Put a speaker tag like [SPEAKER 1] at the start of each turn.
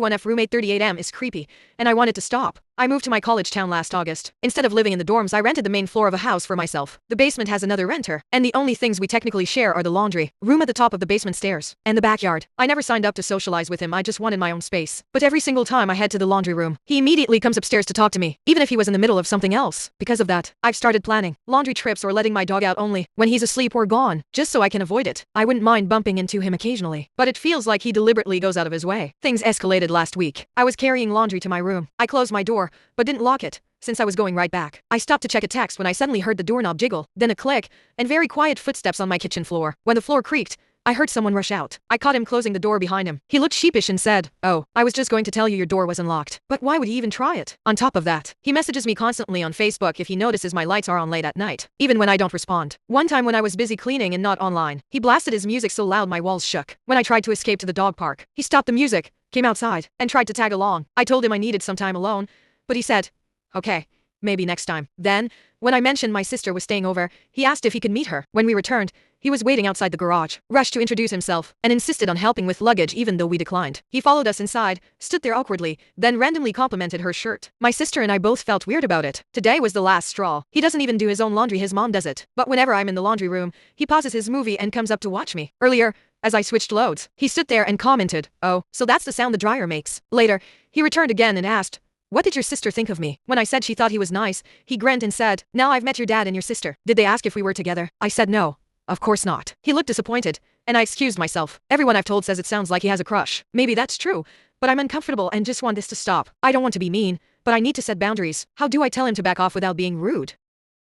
[SPEAKER 1] 1F roommate 38M is creepy, and I wanted to stop. I moved to my college town last August. Instead of living in the dorms, I rented the main floor of a house for myself. The basement has another renter, and the only things we technically share are the laundry, room at the top of the basement stairs, and the backyard. I never signed up to socialize with him, I just wanted my own space. But every single time I head to the laundry room, he immediately comes upstairs to talk to me, even if he was in the middle of something else. Because of that, I've started planning laundry trips or letting my dog out only when he's asleep or gone, just so I can avoid it. I wouldn't mind bumping into him occasionally, but it feels like he deliberately goes out of his way. Things escalated last week. I was carrying laundry to my room. I closed my door, but didn't lock it, since I was going right back. I stopped to check a text when I suddenly heard the doorknob jiggle, then a click, and very quiet footsteps on my kitchen floor. When the floor creaked, I heard someone rush out. I caught him closing the door behind him. He looked sheepish and said, "Oh, I was just going to tell you your door was unlocked." But why would he even try it? On top of that, he messages me constantly on Facebook if he notices my lights are on late at night, even when I don't respond. One time when I was busy cleaning and not online, he blasted his music so loud my walls shook. When I tried to escape to the dog park, he stopped the music, came outside, and tried to tag along. I told him I needed some time alone, but he said, "Okay, maybe next time." Then, when I mentioned my sister was staying over, he asked if he could meet her. When we returned, he was waiting outside the garage, rushed to introduce himself, and insisted on helping with luggage even though we declined. He followed us inside, stood there awkwardly, then randomly complimented her shirt. My sister and I both felt weird about it. Today was the last straw. He doesn't even do his own laundry, his mom does it. But whenever I'm in the laundry room, he pauses his movie and comes up to watch me. Earlier, as I switched loads, he stood there and commented, "Oh, so that's the sound the dryer makes." Later, he returned again and asked, "What did your sister think of me?" When I said she thought he was nice, he grinned and said, "Now I've met your dad and your sister. Did they ask if we were together?" I said no. Of course not. He looked disappointed, and I excused myself. Everyone I've told says it sounds like he has a crush. Maybe that's true, but I'm uncomfortable and just want this to stop. I don't want to be mean, but I need to set boundaries. How do I tell him to back off without being rude?